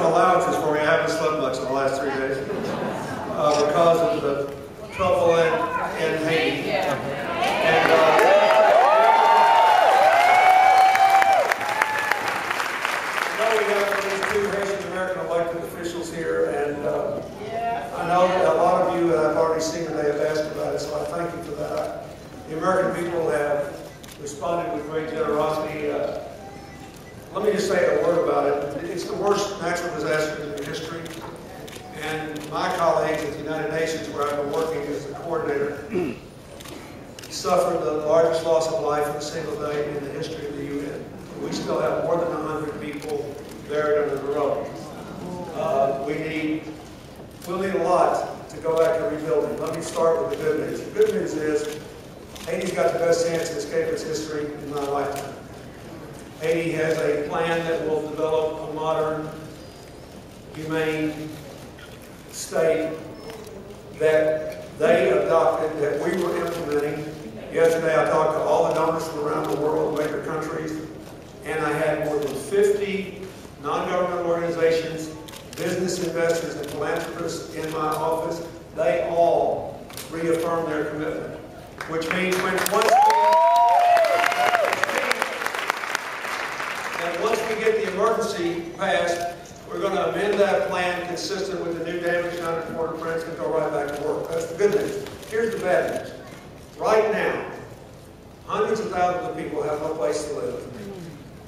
allowances for me. I haven't slept much in the last 3 days because of the trouble in Haiti. And we have these 2 Haitian American elected officials here, and I know that a lot of you that I've already seen today have asked about it, so I thank you for that. The American people have responded with great generosity. Let me just say a word about it. It's the worst natural disaster in history. And my colleagues at the United Nations, where I've been working as a coordinator, suffered the largest loss of life in a single day in the history of the UN. We still have more than 100 people buried under the rubble. We'll need a lot to go back to rebuilding. Let me start with the good news. The good news is Haiti's got the best chance to escape its history in my lifetime. Haiti has a plan that will develop a modern, humane state that they adopted, that we were implementing. Yesterday I talked to all the donors from around the world, major countries, and I had more than 50 non-governmental organizations, business investors, and philanthropists in my office. They all reaffirmed their commitment, which means once we get the emergency passed, we're going to amend that plan consistent with the new damage done and border prints and go right back to work. That's the good news. Here's the bad news. Right now, hundreds of thousands of people have no place to live.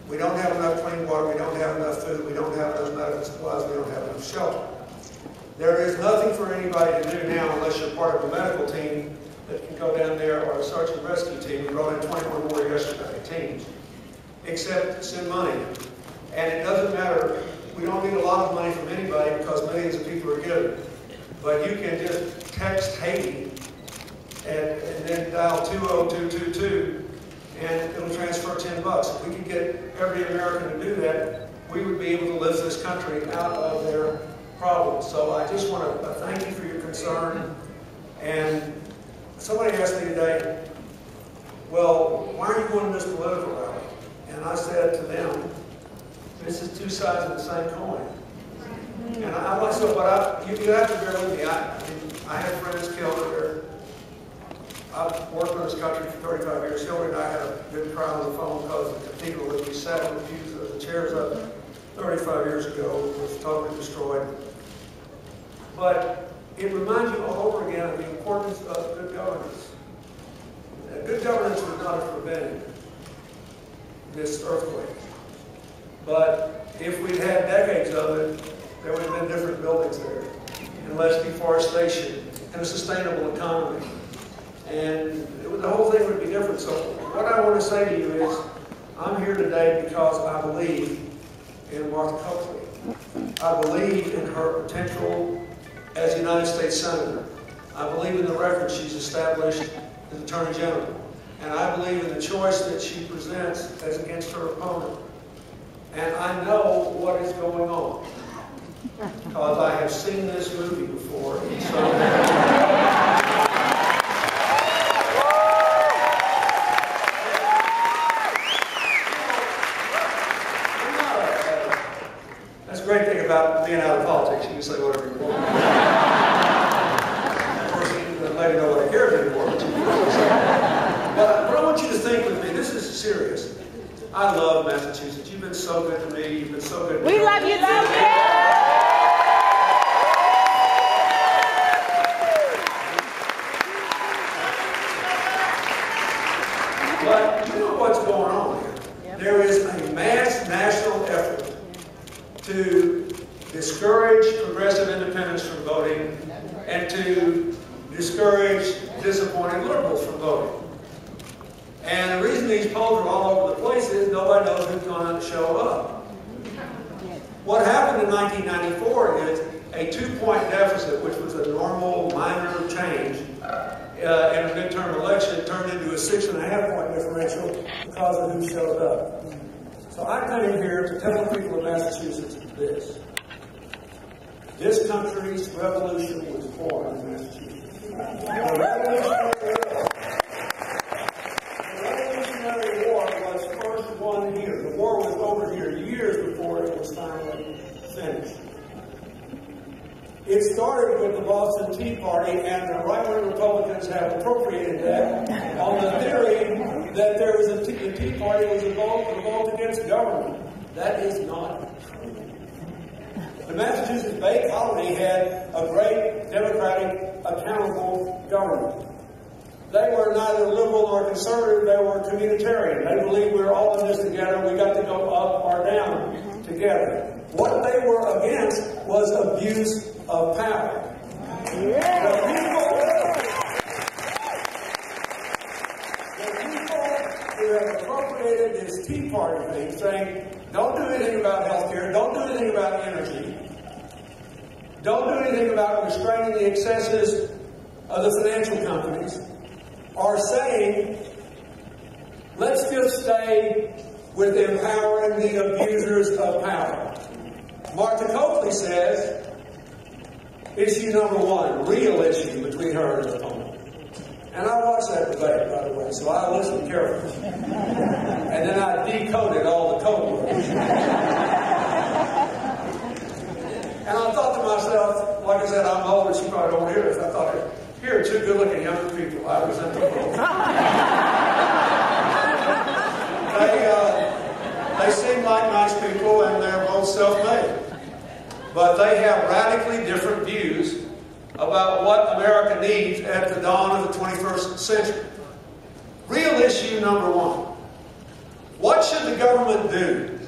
We don't have enough clean water, we don't have enough food, we don't have enough medical supplies, we don't have enough shelter. There is nothing for anybody to do now unless you're part of a medical team that can go down there, or a search and rescue team. We brought in 21 more yesterday, teams, except send money. And it doesn't matter, we don't need a lot of money from anybody because millions of people are giving. But you can just text Haiti and then dial 20222 and it'll transfer $10. If we could get every American to do that, we would be able to lift this country out of their problems. So I just want to thank you for your concern. And somebody asked me today, well, why are you going to this political rally? And I said to them, this is 2 sides of the same coin. And I myself, but you have to bear with me. I have friends killed there. I've worked in this country for 35 years. Hillary and I had a good cry on the phone because the cathedral that we sat in the pews of the chairs up 35 years ago was totally destroyed. But it reminds you all over again of the importance of good governance. Good governance would not have prevented this earthquake. But if we'd had decades of it, there would have been different buildings there, and less deforestation, and a sustainable economy. And the whole thing would be different. So what I want to say to you is, I'm here today because I believe in Martha Coakley. I believe in her potential as a United States Senator. I believe in the record she's established as Attorney General. And I believe in the choice that she presents as against her opponent. And I know what is going on, because I have seen this movie before. And so that's the great thing about being out of politics. You can say whatever you want. Of course, you don't let you know what I care anymore. But I want you to think with me. This is serious. I love Massachusetts. You've been so good to me. You've been so good to me. We love you, love you. But you know what's going on here. There is a mass national effort to discourage progressive independents from voting and to discourage disappointed liberals from voting. And the reason these polls are all over the place is nobody knows who's going to show up. What happened in 1994 is a 2-point deficit, which was a normal minor change in a midterm election, turned into a 6.5-point differential because of who showed up. So I came here to tell the people of Massachusetts this. This country's revolution was born in Massachusetts. The Revolutionary War was first won here. The war was over here years before it was finally finished. It started with the Boston Tea Party, and the right-wing Republicans have appropriated that on the theory that there was the Tea Party was a revolt against government. That is not true. The Massachusetts Bay Colony had a great democratic, accountable government. They were neither liberal nor conservative, they were communitarian. They believed we were all in this together, we got to go up or down together. What they were against was abuse of power. The people who have appropriated this Tea Party thing, saying, don't do anything about health care, don't do anything about energy, don't do anything about restraining the excesses of the financial companies, are saying, let's just stay with empowering the abusers of power. Martha Coakley says, issue number one, real issue between her and her opponent. And I watched that debate, by the way, so I listened carefully. And then I decoded all the code words. And I thought to myself, like I said, I'm old and she probably don't hear this. I thought, here are two good-looking young people. I resent them both. They seem like nice people and they're both self-made. But they have radically different views about what America needs at the dawn of the 21st century. Real issue number one. What should the government do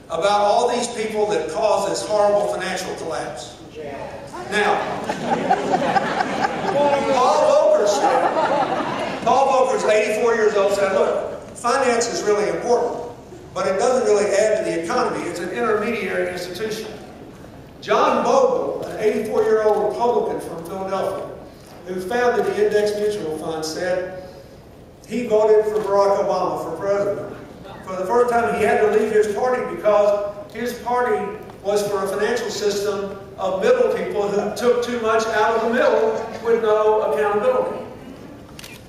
about all these people that cause this horrible financial collapse? Now, Paul Volcker's 84 years old, said, look, finance is really important, but it doesn't really add to the economy. It's an intermediary institution. John Bogle, an 84-year-old Republican from Philadelphia, who founded the Index Mutual Fund, said he voted for Barack Obama for president. For the first time, he had to leave his party because his party was for a financial system of middle people who took too much out of the middle with no accountability.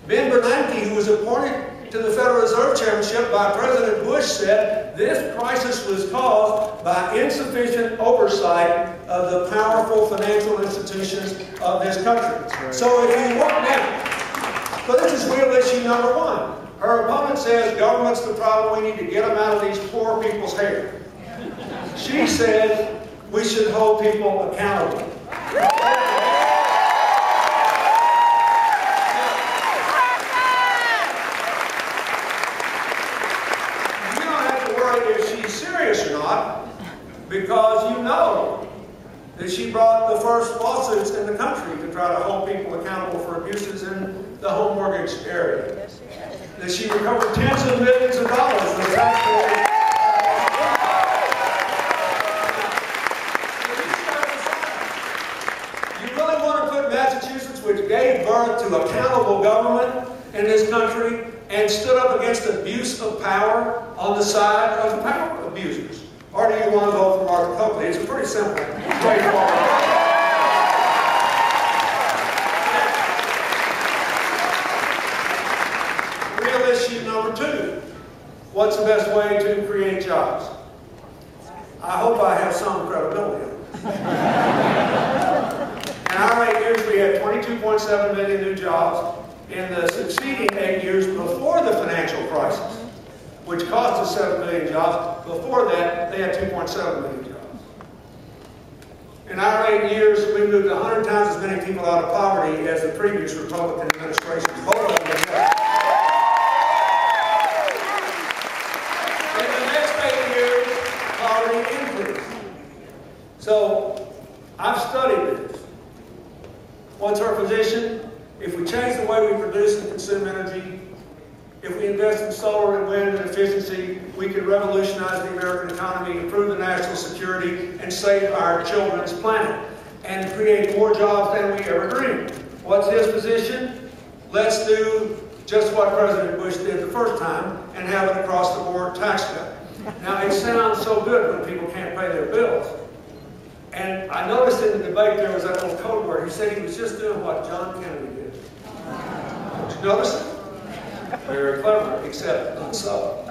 Ben Bernanke, who was appointed to the Federal Reserve Chairmanship by President Bush, said this crisis was caused by insufficient oversight of the powerful financial institutions of this country. Right. So if you want now, so this is real issue number one. Her opponent says government's the problem, we need to get them out of these poor people's hair. She said we should hold people accountable. Or not, because you know that she brought the first lawsuits in the country to try to hold people accountable for abuses in the home mortgage area. That she recovered tens of millions of dollars from taxpayers. You really want to put Massachusetts, which gave birth to accountable government in this country and stood up against abuse of power, on the side of the power abusers? Or do you want to vote for Martha Copley? It's a pretty simple, straightforward. Real issue number two. What's the best way to create jobs? I hope I have some credibility. In our 8 years, we had 22.7 million new jobs. In the succeeding 8 years before the financial crisis, which cost us 7 million jobs, before that, they had 2.7 million jobs. In our 8 years, we moved 100 times as many people out of poverty as the previous Republican administration. Both of them had. In the next 8 years, poverty increased. So, I've studied this. What's our position? If we change the way we produce and consume energy, if we invest in solar and wind and efficiency, we can revolutionize the American economy, improve the national security, and save our children's planet, and create more jobs than we ever dreamed. What's his position? Let's do just what President Bush did the first time and have an across-the-board tax cut. Now, it sounds so good when people can't pay their bills. And I noticed in the debate there was that little code word. He said he was just doing what John Kennedy did. Did you notice it? Very clever, except not so.